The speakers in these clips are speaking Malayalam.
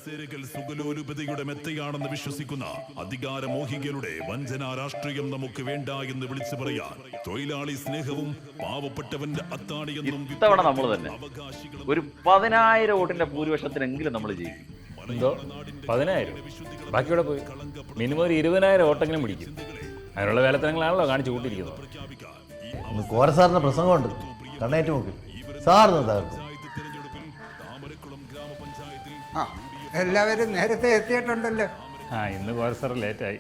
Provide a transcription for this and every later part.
കസേരകൾ സുഗലോലുപതയുടെ മെത്തയാണെന്ന് വിശ്വസിക്കുന്ന അധികാരമോഹികളുടെ വഞ്ചനാ രാഷ്ട്രീയം നമുക്ക് വേണ്ട എന്ന് വിളിച്ചു പറയാൻ തൊഴിലാളി സ്നേഹവും പാവപ്പെട്ടവന്റെ അത്താണിയെന്നും ഇത്തവണ നമ്മൾ തന്നെ ഒരു 10,000 വോട്ടിന്റെ ഭൂരിപക്ഷത്തിനെങ്കിലും നമ്മൾ ജയിക്കും. എന്തോ 10,000? ബാക്കിയോടെ പോയി മിനിമം ഒരു 20,000 വോട്ടെങ്കിലും പിടിക്കും. അതിനുള്ള വേലത്തനങ്ങളാണല്ലോ കാണിച്ചു കൂട്ടിയിരിക്കുന്നത്. കോരസാറിന്റെ പ്രസംഗമുണ്ട്, കണ്ണേറ്റ് നോക്കി സാറിന് തകർക്കും. എല്ലാവരും നേരത്തെ എത്തിയിട്ടുണ്ടല്ലോ. ഇന്ന് കോരസാർ ലേറ്റായി.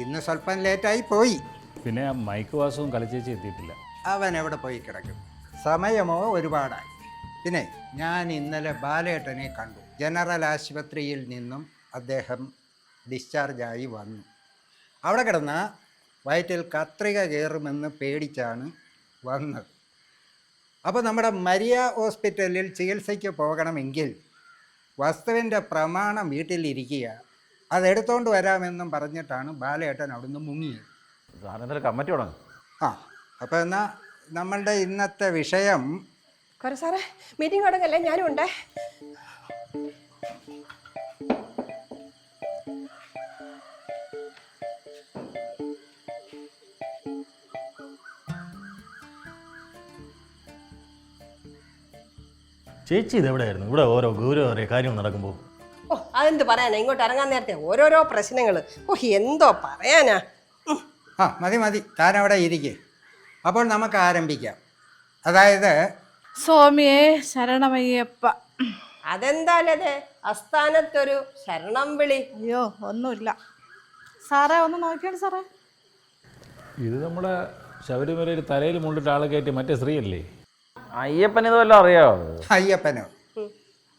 ഇന്ന് സ്വല്പം ലേറ്റായി പോയി. പിന്നെ മൈക്ക് വാസവും കളിച്ചേച്ചി എത്തിയിട്ടില്ല. അവൻ എവിടെ പോയി കിടക്കും, സമയമോ ഒരുപാടായി. പിന്നെ ഞാൻ ഇന്നലെ ബാലേട്ടനെ കണ്ടു. ജനറൽ ആശുപത്രിയിൽ നിന്നും അദ്ദേഹം ഡിസ്ചാർജായി വന്നു. അവിടെ കിടന്ന വയറ്റിൽ കത്രിക കയറുമെന്ന് പേടിച്ചാണ് വന്നത്. അപ്പോൾ നമ്മുടെ മരിയ ഹോസ്പിറ്റലിൽ ചികിത്സയ്ക്ക് പോകണമെങ്കിൽ വസ്തുവിൻ്റെ പ്രമാണം വീട്ടിലിരിക്കുക, അതെടുത്തോണ്ട് വരാമെന്നും പറഞ്ഞിട്ടാണ് ബാലേട്ടൻ അവിടുന്ന് മുങ്ങിയത്. സാറിന് കമ്മിറ്റി തുടങ്ങും. അപ്പോൾ എന്നാൽ നമ്മളുടെ ഇന്നത്തെ വിഷയം. സാറേ മീറ്റിംഗ് തുടങ്ങല്ലേ, ഞാനും ഉണ്ടേ. ചേച്ചി ഇതെവിടെയായിരുന്നു? ഇവിടെ ഓരോ ഗൗരവമേറിയ കാര്യം നടക്കുമ്പോൾ അതെന്ത് പറയാനാ, ഇങ്ങോട്ട് ഇറങ്ങാൻ നേരത്തെ ഓരോരോ പ്രശ്നങ്ങൾ. എന്തോ പറയാനാ. മതി മതി, താനവിടെ ഇരിക്കേ. അപ്പോൾ നമുക്ക് ആരംഭിക്കാം. അതായത് സ്വാമിയെ ശരണമയ്യപ്പ. അതെന്താലേ അസ്ഥാനത്തൊരു ശരണം വിളി? അയ്യോ ഒന്നുമില്ല സാറേ, ഒന്ന് നോക്കിയാണ് സാറേ. ഇത് നമ്മുടെ ശബരിമലയിൽ തലയിൽ മുണ്ടിട്ട് ആളെ കയറ്റി മറ്റേ സ്ത്രീയല്ലേ? അയ്യപ്പൻ ഇതുവല്ലോ അറിയാമോ?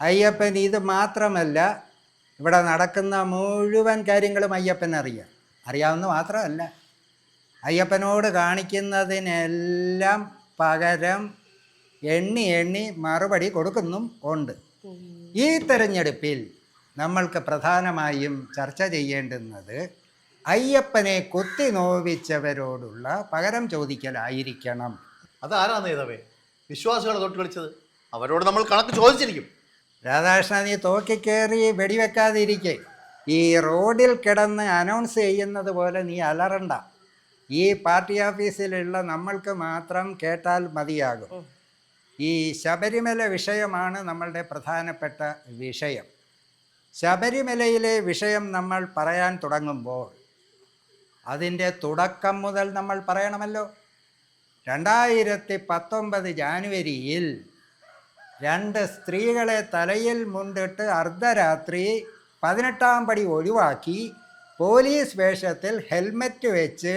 അയ്യപ്പൻ ഇത് മാത്രമല്ല, ഇവിടെ നടക്കുന്ന മുഴുവൻ കാര്യങ്ങളും അയ്യപ്പൻ അറിയാവുന്ന മാത്രമല്ല, അയ്യപ്പനോട് കാണിക്കുന്നതിനെല്ലാം പകരം എണ്ണി എണ്ണി മറുപടി കൊടുക്കുന്നും ഉണ്ട്. ഈ തെരഞ്ഞെടുപ്പിൽ നമ്മൾക്ക് പ്രധാനമായും ചർച്ച ചെയ്യേണ്ടുന്നത് അയ്യപ്പനെ കുത്തി നോവിച്ചവരോടുള്ള പകരം ചോദിക്കലായിരിക്കണം. അതാരാ നേതാവേ വിശ്വാസികളെ തൊട്ട് കളിച്ചത്? അവരോട് നമ്മൾ കണക്ക് ചോദിച്ചിരിക്കും. രാധാകൃഷ്ണ, നീ തോക്കിക്കേറി വെടിവെക്കാതിരിക്കെ. ഈ റോഡിൽ കിടന്ന് അനൗൺസ് ചെയ്യുന്നത് പോലെ നീ അലറണ്ട. ഈ പാർട്ടി ഓഫീസിലുള്ള നമ്മൾക്ക് മാത്രം കേട്ടാൽ മതിയാകും. ഈ ശബരിമല വിഷയമാണ് നമ്മളുടെ പ്രധാനപ്പെട്ട വിഷയം. ശബരിമലയിലെ വിഷയം നമ്മൾ പറയാൻ തുടങ്ങുമ്പോൾ അതിൻ്റെ തുടക്കം മുതൽ നമ്മൾ പറയണമല്ലോ. 2019 ജാനുവരിയിൽ 2 സ്ത്രീകളെ തലയിൽ മുണ്ടിട്ട് അർദ്ധരാത്രി 18-ാം പടി ഒഴിവാക്കി പോലീസ് വേഷത്തിൽ ഹെൽമറ്റ് വെച്ച്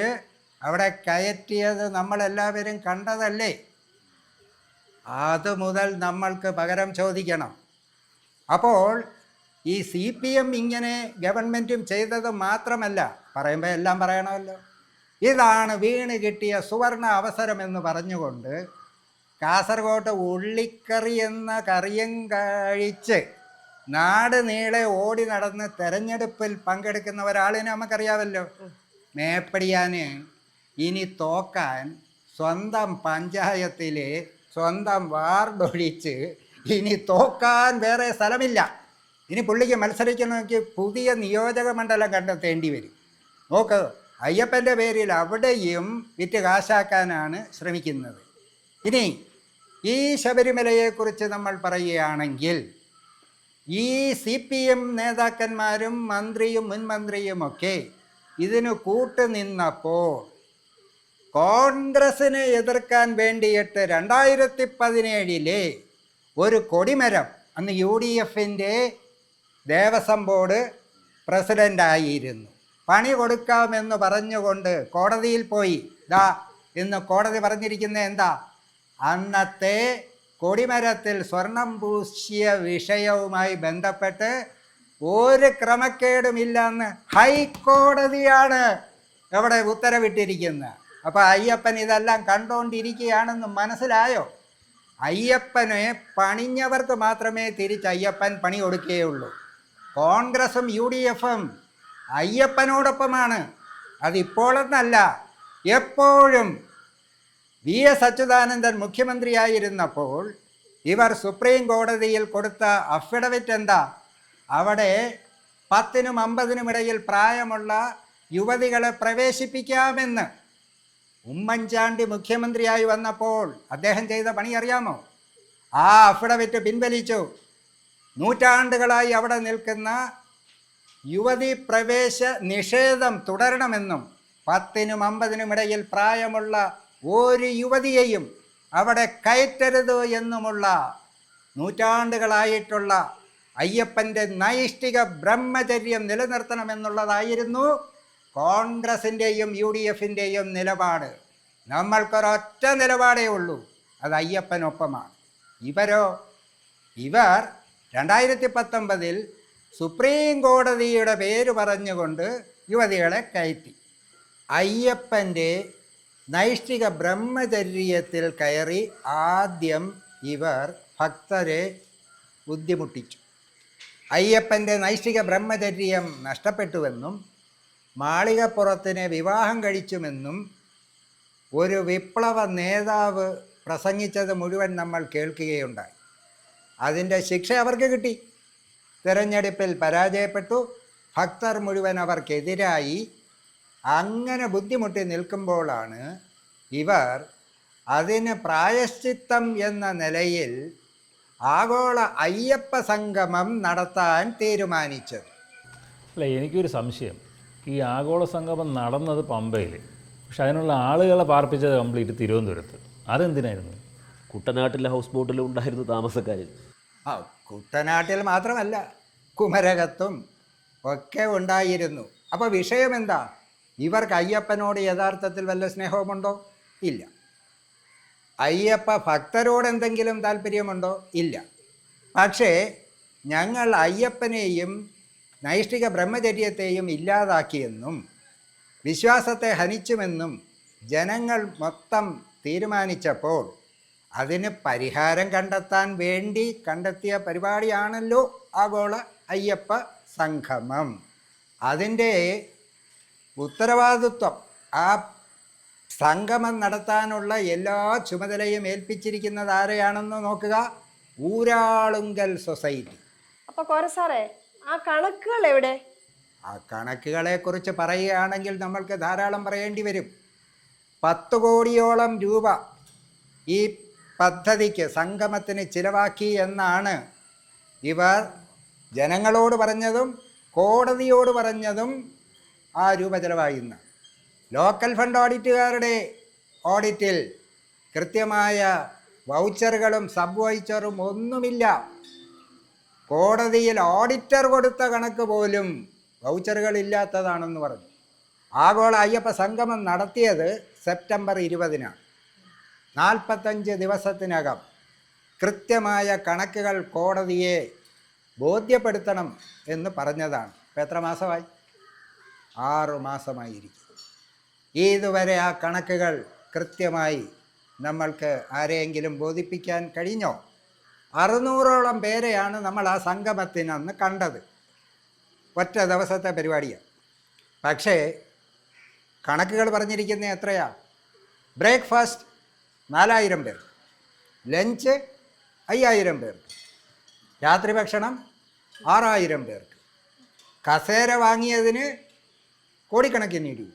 അവിടെ കയറ്റിയത് നമ്മളെല്ലാവരും കണ്ടതല്ലേ? അതുമുതൽ നമ്മൾക്ക് പകരം ചോദിക്കണം. അപ്പോൾ ഈ CPM ഇങ്ങനെ ഗവൺമെൻറ്റും ചെയ്തത് മാത്രമല്ല, പറയുമ്പോൾ എല്ലാം പറയണമല്ലോ. ഇതാണ് വീണ് കിട്ടിയ സുവർണ അവസരമെന്ന് പറഞ്ഞുകൊണ്ട് കാസർഗോട്ട് ഉള്ളിക്കറി എന്ന കറിയും കഴിച്ച് നാട് നീളെ ഓടി നടന്ന് തെരഞ്ഞെടുപ്പിൽ പങ്കെടുക്കുന്ന ഒരാളിനെ നമുക്കറിയാമല്ലോ. മേപ്പടിയാന് ഇനി തോക്കാൻ സ്വന്തം പഞ്ചായത്തിലെ സ്വന്തം വാർഡൊഴിച്ച് ഇനി തോക്കാൻ വേറെ സ്ഥലമില്ല. ഇനി പുള്ളിക്ക് മത്സരിക്കണമെങ്കിൽ പുതിയ നിയോജക മണ്ഡലം കണ്ടെത്തേണ്ടി വരും. നോക്ക്, അയ്യപ്പൻ്റെ പേരിൽ അവിടെയും വിറ്റ് കാശാക്കാനാണ് ശ്രമിക്കുന്നത്. ഇനി ഈ ശബരിമലയെക്കുറിച്ച് നമ്മൾ പറയുകയാണെങ്കിൽ ഈ CPM നേതാക്കന്മാരും മന്ത്രിയും മുൻമന്ത്രിയുമൊക്കെ ഇതിന് കൂട്ടുനിന്നപ്പോൾ കോൺഗ്രസിനെ എതിർക്കാൻ വേണ്ടിയിട്ട് 2017 ഒരു കൊടിമരം, അന്ന് UDFൻ്റെ ദേവസ്വം ബോർഡ് പ്രസിഡൻ്റായിരുന്നു, പണി കൊടുക്കാമെന്ന് പറഞ്ഞുകൊണ്ട് കോടതിയിൽ പോയി. ഇന്ന് കോടതി പറഞ്ഞിരിക്കുന്നത് എന്താ? അന്നത്തെ കൊടിമരത്തിൽ സ്വർണം പൂശിയ വിഷയവുമായി ബന്ധപ്പെട്ട് ഒരു ക്രമക്കേടുമില്ലെന്ന് ഹൈക്കോടതിയാണ് ഇവിടെ ഉത്തരവിട്ടിരിക്കുന്നത്. അപ്പോൾ അയ്യപ്പൻ ഇതെല്ലാം കണ്ടുകൊണ്ടിരിക്കുകയാണെന്ന് മനസ്സിലായോ? അയ്യപ്പനെ പണിഞ്ഞവർക്ക് മാത്രമേ തിരിച്ച് അയ്യപ്പൻ പണി കൊടുക്കുകയുള്ളൂ. കോൺഗ്രസും UDFും അയ്യപ്പനോടൊപ്പമാണ്. അതിപ്പോഴെന്നല്ല, എപ്പോഴും. VS അച്യുതാനന്ദൻ മുഖ്യമന്ത്രിയായിരുന്നപ്പോൾ ഇവർ സുപ്രീം കോടതിയിൽ കൊടുത്ത അഫിഡവിറ്റ് എന്താ? അവിടെ 10നും 50നും ഇടയിൽ പ്രായമുള്ള യുവതികളെ പ്രവേശിപ്പിക്കാമെന്ന് ഉമ്മൻചാണ്ടി മുഖ്യമന്ത്രിയായി വന്നപ്പോൾ അദ്ദേഹം ചെയ്ത പണി അറിയാമോ? ആ അഫിഡവിറ്റ് പിൻവലിച്ചു. നൂറ്റാണ്ടുകളായി അവിടെ നിൽക്കുന്ന യുവതി പ്രവേശ നിഷേധം തുടരണമെന്നും 10നും 50നും ഇടയിൽ പ്രായമുള്ള ഒരു യുവതിയെയും അവിടെ കയറ്റരുത് എന്നുമുള്ള നൂറ്റാണ്ടുകളായിട്ടുള്ള അയ്യപ്പൻ്റെ നൈഷ്ഠിക ബ്രഹ്മചര്യം നിലനിർത്തണമെന്നുള്ളതായിരുന്നു കോൺഗ്രസിൻ്റെയും UDFിൻ്റെയും നിലപാട്. നമ്മൾക്കൊരൊറ്റ നിലപാടേ ഉള്ളൂ, അത് അയ്യപ്പനൊപ്പമാണ്. ഇവർ 2019 സുപ്രീം കോടതിയുടെ പേര് പറഞ്ഞുകൊണ്ട് യുവതികളെ കയറ്റി. അയ്യപ്പൻ്റെ നൈഷ്ഠിക ബ്രഹ്മചര്യത്തിൽ കയറി ആദ്യം ഇവർ ഭക്തരെ ബുദ്ധിമുട്ടിച്ചു. അയ്യപ്പൻ്റെ നൈഷ്ഠിക ബ്രഹ്മചര്യം നഷ്ടപ്പെട്ടുവെന്നും മാളികപ്പുറത്തിനെ വിവാഹം കഴിച്ചുമെന്നും ഒരു വിപ്ലവ നേതാവ് പ്രസംഗിച്ചത് മുഴുവൻ നമ്മൾ കേൾക്കുകയുണ്ടായി. അതിൻ്റെ ശിക്ഷ അവർക്ക് കിട്ടി. തിരഞ്ഞെടുപ്പിൽ പരാജയപ്പെട്ടു. ഭക്തർ മുഴുവൻ അവർക്കെതിരായി. അങ്ങനെ ബുദ്ധിമുട്ടി നിൽക്കുമ്പോഴാണ് ഇവർ അതിന് പ്രായശ്ചിത്തം എന്ന നിലയിൽ ആഗോള അയ്യപ്പ സംഗമം നടത്താൻ തീരുമാനിച്ചത്. അല്ല, എനിക്കൊരു സംശയം. ഈ ആഗോള സംഗമം നടന്നത് പമ്പയിൽ, പക്ഷെ അതിനുള്ള ആളുകളെ പാർപ്പിച്ചത് കംപ്ലീറ്റ് തിരുവനന്തപുരത്ത്. അതെന്തിനായിരുന്നു? കുട്ടനാട്ടിലെ ഹൗസ് ബോട്ടിലും ഉണ്ടായിരുന്നു താമസക്കാർ. കുട്ടനാട്ടിൽ മാത്രമല്ല, കുമരകത്തും ഒക്കെ ഉണ്ടായിരുന്നു. അപ്പോൾ വിഷയം എന്താ? ഇവർക്ക് അയ്യപ്പനോട് യഥാർത്ഥത്തിൽ വല്ല സ്നേഹവുമുണ്ടോ? ഇല്ല. അയ്യപ്പ ഭക്തരോട് എന്തെങ്കിലും താല്പര്യമുണ്ടോ? ഇല്ല. പക്ഷേ ഞങ്ങൾ അയ്യപ്പനെയും നൈഷ്ഠിക ബ്രഹ്മചര്യത്തെയും ഇല്ലാതാക്കിയെന്നും വിശ്വാസത്തെ ഹനിച്ചുമെന്നും ജനങ്ങൾ മൊത്തം തീരുമാനിച്ചപ്പോൾ അതിന് പരിഹാരം കണ്ടെത്താൻ വേണ്ടി കണ്ടെത്തിയ പരിപാടിയാണല്ലോ ആഗോള അയ്യപ്പ സംഗമം. അതിൻ്റെ ഉത്തരവാദിത്വം, ആ സംഗമം നടത്താനുള്ള എല്ലാ ചുമതലയും ഏൽപ്പിച്ചിരിക്കുന്നത് ആരെയാണെന്ന് നോക്കുക, ഊരാളുങ്കൽ സൊസൈറ്റി. അപ്പോൾ കോര സാറേ, ആ കണക്കുകൾ എവിടെ? ആ കണക്കുകളെക്കുറിച്ച് പറയുകയാണെങ്കിൽ നമ്മൾക്ക് ധാരാളം പറയേണ്ടി വരും. 10 കോടിയോളം രൂപ ഈ പദ്ധതിക്ക്, സംഗമത്തിന് ചിലവാക്കി എന്നാണ് ഇവർ ജനങ്ങളോട് പറഞ്ഞതും കോടതിയോട് പറഞ്ഞതും. ആ രൂപ ചിലവാകുന്ന ലോക്കൽ ഫണ്ട് ഓഡിറ്റുകാരുടെ ഓഡിറ്റിൽ കൃത്യമായ വൗച്ചറുകളും സബ് വൗച്ചറും ഒന്നുമില്ല. കോടതിയിൽ ഓഡിറ്റർ കൊടുത്ത കണക്ക് പോലും വൗച്ചറുകളില്ലാത്തതാണെന്ന് പറഞ്ഞു. ആഗോള അയ്യപ്പ സംഗമം നടത്തിയത് സെപ്റ്റംബർ 20-നാണ്. 45 ദിവസത്തിനകം കൃത്യമായ കണക്കുകൾ കോടതിയെ ബോധ്യപ്പെടുത്തണം എന്ന് പറഞ്ഞതാണ്. ഇപ്പം എത്ര മാസമായി? 6 മാസമായിരിക്കും. ഇതുവരെ ആ കണക്കുകൾ കൃത്യമായി നമ്മൾക്ക് ആരെയെങ്കിലും ബോധിപ്പിക്കാൻ കഴിഞ്ഞോ? 600ഓളം പേരെയാണ് നമ്മൾ ആ സംഗമത്തിനന്ന് കണ്ടത്. ഒറ്റ ദിവസത്തെ പരിപാടിയാണ്. പക്ഷേ കണക്കുകൾ പറഞ്ഞിരിക്കുന്നത് എത്രയാ? ബ്രേക്ക്ഫാസ്റ്റ് 4000 പേർ, ലഞ്ച് 5000 പേർക്ക്, രാത്രി ഭക്ഷണം 6000 പേർക്ക്, കസേര വാങ്ങിയതിന് കോടിക്കണക്കിന് രൂപ.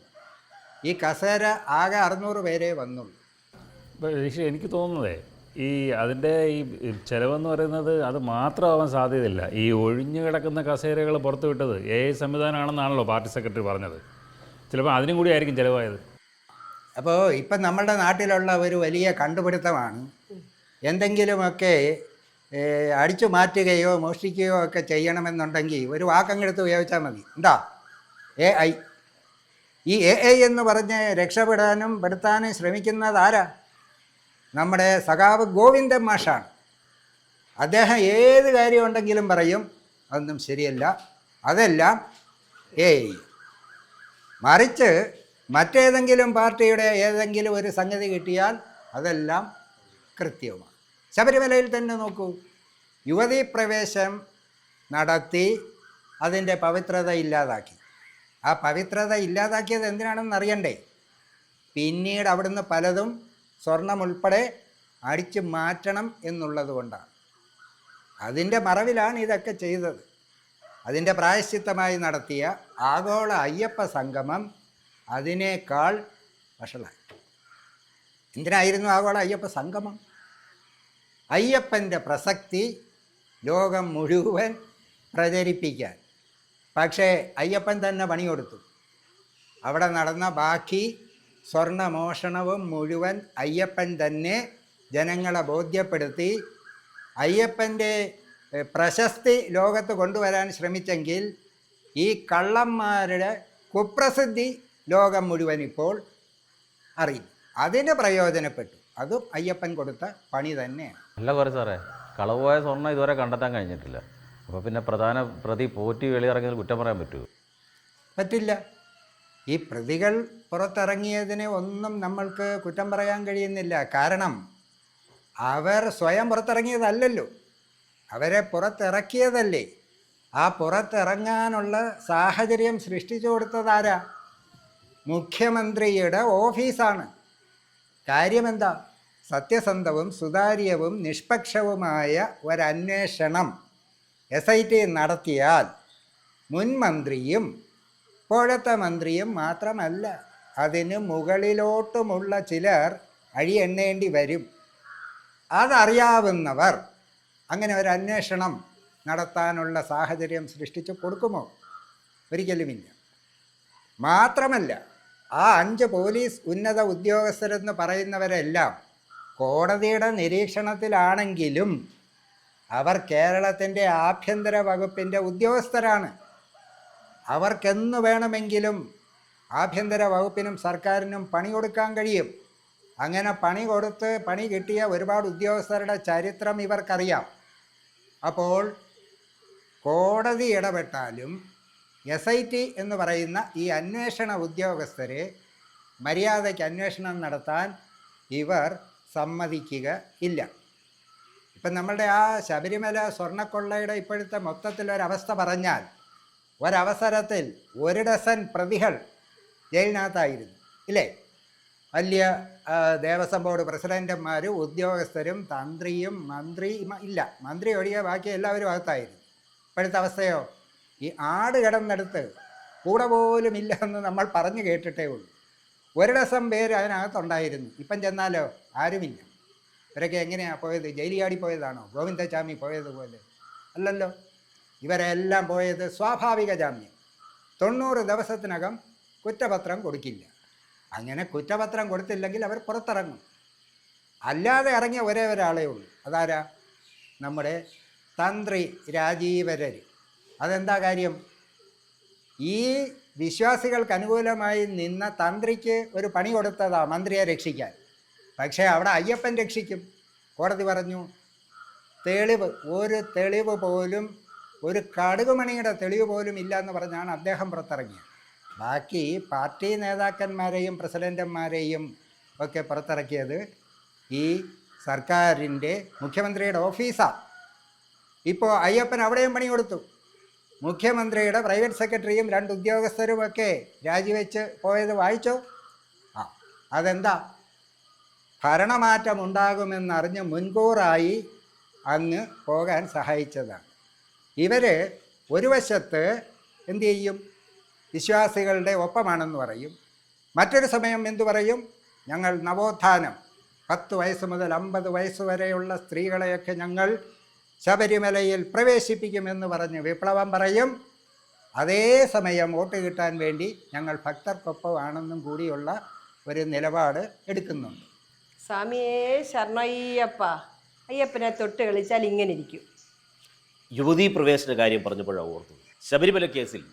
ഈ കസേര ആകെ 600 പേരേ വന്നുള്ളൂ. പക്ഷേ എനിക്ക് തോന്നുന്നതേ, അതിൻ്റെ ഈ ചിലവെന്ന് പറയുന്നത് അത് മാത്രമാവാൻ സാധ്യതയില്ല. ഈ ഒഴിഞ്ഞു കിടക്കുന്ന കസേരകൾ പുറത്തു വിട്ടത് AI സംവിധാനമാണെന്നാണല്ലോ പാർട്ടി സെക്രട്ടറി പറഞ്ഞത്. ചിലപ്പോൾ അതിനും കൂടി ആയിരിക്കും ചിലവായത്. അപ്പോൾ ഇപ്പം നമ്മളുടെ നാട്ടിലുള്ള ഒരു വലിയ കണ്ടുപിടുത്തമാണ്, എന്തെങ്കിലുമൊക്കെ അടിച്ചു മാറ്റുകയോ മോഷ്ടിക്കുകയോ ഒക്കെ ചെയ്യണമെന്നുണ്ടെങ്കിൽ ഒരു വാക്കങ്ങെടുത്ത് ഉപയോഗിച്ചാൽ മതി. എന്താ? AI. ഈ AI എന്ന് പറഞ്ഞ് രക്ഷപ്പെടാനും പെടുത്താനും ശ്രമിക്കുന്നത് ആരാ? നമ്മുടെ സഖാവ് ഗോവിന്ദൻ മാഷാണ്. അദ്ദേഹം ഏത് കാര്യം ഉണ്ടെങ്കിലും പറയും അതൊന്നും ശരിയല്ല, അതെല്ലാം AI. മറിച്ച് മറ്റേതെങ്കിലും പാർട്ടിയുടെ ഏതെങ്കിലും ഒരു സംഗതി കിട്ടിയാൽ അതെല്ലാം കൃത്യമാണ്. ശബരിമലയിൽ തന്നെ നോക്കൂ, യുവതീ പ്രവേശം നടത്തി അതിൻ്റെ പവിത്രത ഇല്ലാതാക്കി. ആ പവിത്രത ഇല്ലാതാക്കിയത് എന്തിനാണെന്ന് അറിയണ്ടേ? പിന്നീട് അവിടുന്ന് പലതും സ്വർണം ഉൾപ്പെടെ അടിച്ചു മാറ്റണം എന്നുള്ളത് കൊണ്ടാണ്. അതിൻ്റെ മറവിലാണ് ഇതൊക്കെ ചെയ്തത്. അതിൻ്റെ പ്രായശ്ചിത്തമായി നടത്തിയ ആഗോള അയ്യപ്പ സംഗമം അതിനേക്കാൾ വഷളായി. എന്തിനായിരുന്നു ആഗോള അയ്യപ്പ സംഗമം? അയ്യപ്പൻ്റെ പ്രസക്തി ലോകം മുഴുവൻ പ്രചരിപ്പിക്കാൻ. പക്ഷേ അയ്യപ്പൻ തന്നെ പണി കൊടുത്തു. അവിടെ നടന്ന ബാക്കി സ്വർണമോഷണവും മുഴുവൻ അയ്യപ്പൻ തന്നെ ജനങ്ങളെ ബോധ്യപ്പെടുത്തി. അയ്യപ്പൻ്റെ പ്രശസ്തി ലോകത്ത് കൊണ്ടുവരാൻ ശ്രമിച്ചെങ്കിൽ ഈ കള്ളന്മാരുടെ കുപ്രസിദ്ധി ലോകം മുഴുവൻ ഇപ്പോൾ അറിയും. അതിന് പ്രയോജനപ്പെട്ടു. അതും അയ്യപ്പൻ കൊടുത്ത പണി തന്നെയാണ്. അല്ല കുറേ സാറേ, കളവുപോയ സ്വർണ്ണം ഇതുവരെ കണ്ടെത്താൻ കഴിഞ്ഞിട്ടില്ല. അപ്പോൾ പിന്നെ പ്രധാന പ്രതി പോറ്റി വെളിയിറങ്ങിയത് കുറ്റം പറയാൻ പറ്റുമോ? പറ്റില്ല. ഈ പ്രതികൾ പുറത്തിറങ്ങിയതിനെ ഒന്നും നമ്മൾക്ക് കുറ്റം പറയാൻ കഴിയുന്നില്ല. കാരണം അവർ സ്വയം പുറത്തിറങ്ങിയതല്ലല്ലോ, അവരെ പുറത്തിറക്കിയതല്ലേ. ആ പുറത്തിറങ്ങാനുള്ള സാഹചര്യം സൃഷ്ടിച്ചു കൊടുത്തതാരാ? മുഖ്യമന്ത്രിയുടെ ഓഫീസാണ്. കാര്യമെന്താ? സത്യസന്ധവും സുതാര്യവും നിഷ്പക്ഷവുമായ ഒരന്വേഷണം SIT നടത്തിയാൽ മുൻ മന്ത്രിയും ഇപ്പോഴത്തെ മന്ത്രിയും മാത്രമല്ല, അതിന് മുകളിലോട്ടുമുള്ള ചിലർ അഴിയെണ്ണേണ്ടി വരും. അതറിയാവുന്നവർ അങ്ങനെ ഒരു അന്വേഷണം നടത്താനുള്ള സാഹചര്യം സൃഷ്ടിച്ചു കൊടുക്കുമോ? ഒരിക്കലുമില്ല. മാത്രമല്ല, ആ 5 പോലീസ് ഉന്നത ഉദ്യോഗസ്ഥരെന്ന് പറയുന്നവരെല്ലാം കോടതിയുടെ നിരീക്ഷണത്തിലാണെങ്കിലും അവർ കേരളത്തിൻ്റെ ആഭ്യന്തര വകുപ്പിൻ്റെ ഉദ്യോഗസ്ഥരാണ്. അവർക്കെന്ന് വേണമെങ്കിലും ആഭ്യന്തര വകുപ്പിനും സർക്കാരിനും പണി കൊടുക്കാൻ കഴിയും. അങ്ങനെ പണി കിട്ടിയ ഒരുപാട് ഉദ്യോഗസ്ഥരുടെ ചരിത്രം ഇവർക്കറിയാം. അപ്പോൾ കോടതി ഇടപെട്ടാലും SIT എന്ന് പറയുന്ന ഈ അന്വേഷണ ഉദ്യോഗസ്ഥരെ മര്യാദയ്ക്ക് അന്വേഷണം നടത്താൻ ഇവർ സമ്മതിക്കുക ഇല്ല. ഇപ്പം നമ്മളുടെ ആ ശബരിമല സ്വർണ്ണക്കൊള്ളയുടെ ഇപ്പോഴത്തെ മൊത്തത്തിലൊരവസ്ഥ പറഞ്ഞാൽ, ഒരവസരത്തിൽ 1 ഡസൻ പ്രതികൾ ജയിലിനകത്തായിരുന്നു ഇല്ലേ? വലിയ ദേവസ്വം ബോർഡ് പ്രസിഡന്റുമാരും ഉദ്യോഗസ്ഥരും തന്ത്രിയും മന്ത്രി ഒഴികെ ബാക്കി എല്ലാവരും അകത്തായിരുന്നു. ഇപ്പോഴത്തെ അവസ്ഥയോ? ഈ ആട് കിടന്നെടുത്ത് കൂടെ പോലും ഇല്ല എന്ന് നമ്മൾ പറഞ്ഞു കേട്ടിട്ടേ ഉള്ളൂ. 1 ഡസൻ പേര് അതിനകത്തുണ്ടായിരുന്നു. ഇപ്പം ചെന്നാലോ ആരുമില്ല. ഇവരൊക്കെ എങ്ങനെയാണ് പോയത്? ജയിലിയാടി പോയതാണോ? ഗോവിന്ദചാമി പോയതുപോലെ അല്ലല്ലോ. ഇവരെല്ലാം പോയത് സ്വാഭാവിക ജാമ്യം. 90 ദിവസത്തിനകം കുറ്റപത്രം കൊടുക്കില്ല. അങ്ങനെ കുറ്റപത്രം കൊടുത്തില്ലെങ്കിൽ അവർ പുറത്തിറങ്ങും. അല്ലാതെ ഇറങ്ങിയ ഒരേ ഒരാളേ ഉള്ളൂ. അതാരാ? നമ്മുടെ തന്ത്രി രാജീവരർ. അതെന്താ കാര്യം? ഈ വിശ്വാസികൾക്ക് അനുകൂലമായി നിന്ന തന്ത്രിക്ക് ഒരു പണി കൊടുത്തതാ മന്ത്രിയെ രക്ഷിക്കാൻ. പക്ഷേ അവിടെ അയ്യപ്പൻ രക്ഷിക്കും. കോടതി പറഞ്ഞു ഒരു തെളിവ് പോലും, ഒരു കടുകുമണിയുടെ തെളിവ് പോലും ഇല്ല എന്ന് പറഞ്ഞാണ് അദ്ദേഹം പുറത്തിറങ്ങിയത്. ബാക്കി പാർട്ടി നേതാക്കന്മാരെയും പ്രസിഡന്റുമാരെയും ഒക്കെ പുറത്തിറക്കിയത് ഈ സർക്കാരിൻ്റെ മുഖ്യമന്ത്രിയുടെ ഓഫീസാണ്. ഇപ്പോൾ അയ്യപ്പൻ അവിടെയും പണി കൊടുത്തു. മുഖ്യമന്ത്രിയുടെ പ്രൈവറ്റ് സെക്രട്ടറിയും 2 ഉദ്യോഗസ്ഥരുമൊക്കെ രാജിവെച്ച് പോയത് വായിച്ചോ? അതെന്താ? ഭരണമാറ്റം ഉണ്ടാകുമെന്നറിഞ്ഞ് മുൻകൂറായി അങ്ങ് പോകാൻ സഹായിച്ചതാണ്. ഇവർ ഒരു വശത്ത് എന്തു ചെയ്യും? വിശ്വാസികളുടെ ഒപ്പമാണെന്ന് പറയും. മറ്റൊരു സമയം എന്തു പറയും? ഞങ്ങൾ നവോത്ഥാനം, 10 വയസ്സ് മുതൽ 50 വയസ്സ് വരെയുള്ള സ്ത്രീകളെയൊക്കെ ഞങ്ങൾ ശബരിമലയിൽ പ്രവേശിപ്പിക്കുമെന്ന് പറഞ്ഞ് വിപ്ലവം പറയും. അതേസമയം വോട്ട് കിട്ടാൻ വേണ്ടി ഞങ്ങൾ ഭക്തർക്കൊപ്പമാണെന്നും കൂടിയുള്ള ഒരു നിലപാട് എടുക്കുന്നുണ്ട്. സ്വാമിയേ ശരണയ്യപ്പ. അയ്യപ്പനെ തൊട്ട് കളിച്ചാൽ ഇങ്ങനെ ഇരിക്കും. യുവതീ പ്രവേശന കാര്യം പറഞ്ഞപ്പോഴാണ് ഓർത്തത്. ശബരിമല കേസിൽ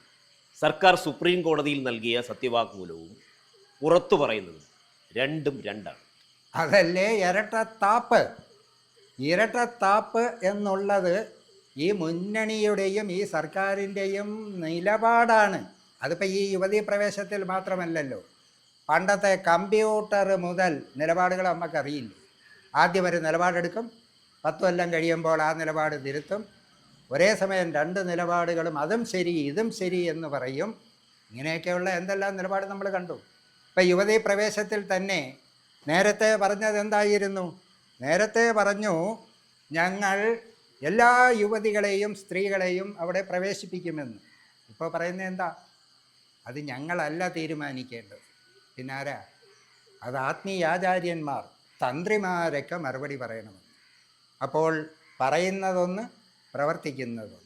സർക്കാർ സുപ്രീം കോടതിയിൽ നൽകിയ സത്യവാങ്മൂലവും പുറത്തു പറയുന്നതും രണ്ടും രണ്ടാണ്. അതല്ലേ ഇരട്ടത്താപ്പ്? ഇരട്ടത്താപ്പ് എന്നുള്ളത് ഈ മുന്നണിയുടെയും ഈ സർക്കാരിൻ്റെയും നിലപാടാണ്. അതിപ്പോൾ ഈ യുവതീ പ്രവേശത്തിൽ മാത്രമല്ലല്ലോ. പണ്ടത്തെ കമ്പ്യൂട്ടർ മുതൽ നിലപാടുകൾ നമുക്കറിയില്ല. ആദ്യം ഒരു നിലപാടെടുക്കും, 10 കൊല്ലം കഴിയുമ്പോൾ ആ നിലപാട് തിരുത്തും. ഒരേ സമയം 2 നിലപാടുകളും അതും ശരി ഇതും ശരി എന്ന് പറയും. ഇങ്ങനെയൊക്കെയുള്ള എന്തെല്ലാം നിലപാട് നമ്മൾ കണ്ടു. ഇപ്പം യുവതീ പ്രവേശത്തിൽ തന്നെ നേരത്തെ പറഞ്ഞത് എന്തായിരുന്നു? നേരത്തെ പറഞ്ഞു ഞങ്ങൾ എല്ലാ യുവതികളെയും സ്ത്രീകളെയും അവിടെ പ്രവേശിപ്പിക്കുമെന്ന്. ഇപ്പോൾ പറയുന്നത് എന്താ? അത് ഞങ്ങളല്ല തീരുമാനിക്കേണ്ടത്. പിന്നെ ആരാ? അത് ആത്മീയാചാര്യന്മാർ, തന്ത്രിമാരൊക്കെ മറുപടി പറയണമെന്ന്. അപ്പോൾ പറയുന്നതൊന്ന്, പ്രവർത്തിക്കുന്നതൊന്ന്.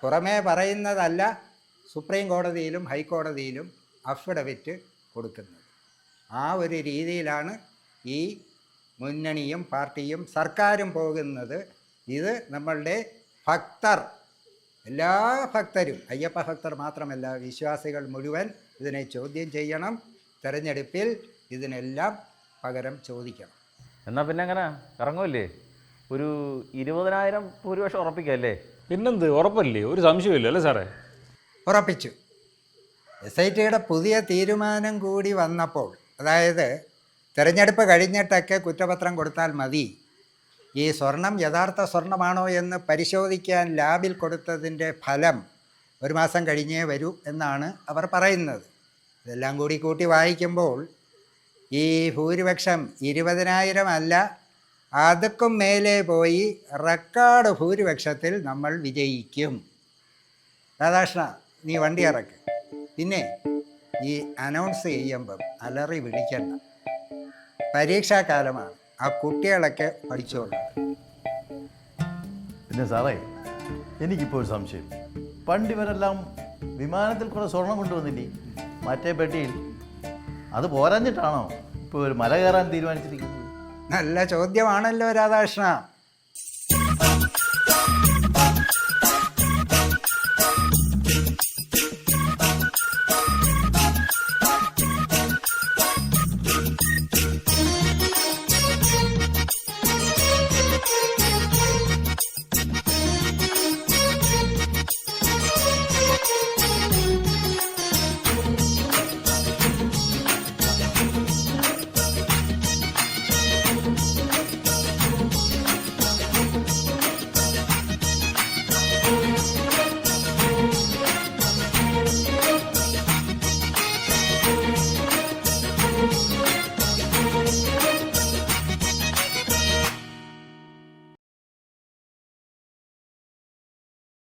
പുറമേ പറയുന്നതല്ല സുപ്രീം കോടതിയിലും ഹൈക്കോടതിയിലും അഫിഡവിറ്റ് കൊടുക്കുന്നത്. ആ ഒരു രീതിയിലാണ് ഈ മുന്നണിയും പാർട്ടിയും സർക്കാരും പോകുന്നത്. ഇത് നമ്മളുടെ ഭക്തർ, എല്ലാ ഭക്തരും, അയ്യപ്പ ഭക്തർ മാത്രമല്ല, വിശ്വാസികൾ മുഴുവൻ ഇതിനെ ചോദ്യം ചെയ്യണം. തെരഞ്ഞെടുപ്പിൽ ഇതിനെല്ലാം പകരം ചോദിക്കണം. എന്നാൽ പിന്നെ അങ്ങനെ ഇറങ്ങുമല്ലേ? ഒരു 20,000 ഭൂരിപക്ഷം ഉറപ്പിക്കല്ലേ? പിന്നെന്ത്, ഉറപ്പല്ലേ? ഒരു സംശയമില്ല അല്ലേ സാറേ? ഉറപ്പിച്ചു. SITയുടെ പുതിയ തീരുമാനം കൂടി വന്നപ്പോൾ, അതായത് തിരഞ്ഞെടുപ്പ് കഴിഞ്ഞിട്ടൊക്കെ കുറ്റപത്രം കൊടുത്താൽ മതി, ഈ സ്വർണം യഥാർത്ഥ സ്വർണമാണോ എന്ന് പരിശോധിക്കാൻ ലാബിൽ കൊടുത്തതിൻ്റെ ഫലം 1 മാസം കഴിഞ്ഞേ വരൂ എന്നാണ് അവർ പറയുന്നത്. ഇതെല്ലാം കൂടി കൂട്ടി വായിക്കുമ്പോൾ ഈ ഭൂരിപക്ഷം 20,000 അല്ല, അതുക്കും മേലെ പോയി റെക്കോർഡ് ഭൂരിപക്ഷത്തിൽ നമ്മൾ വിജയിക്കും. രാധാകൃഷ്ണ, നീ വണ്ടി ഇറക്ക്. പിന്നെ ഈ അനൗൺസ് ചെയ്യുമ്പം അലറി വിളിക്കണ്ട. പരീക്ഷാകാലമാണ്, ആ കുട്ടികളൊക്കെ പഠിച്ചോളൂ. പിന്നെ സാറേ, എനിക്കിപ്പോൾ ഒരു സംശയം. പണ്ട് ഇവരെല്ലാം വിമാനത്തിൽ കൂടെ സ്വർണം കൊണ്ടുവന്നില്ലേ മറ്റേ പെട്ടിയിൽ? അത് പോരാഞ്ഞിട്ടാണോ ഇപ്പോൾ ഒരു മല കയറാൻ തീരുമാനിച്ചിരിക്കുന്നത്? നല്ല ചോദ്യമാണല്ലോ രാധാകൃഷ്ണ.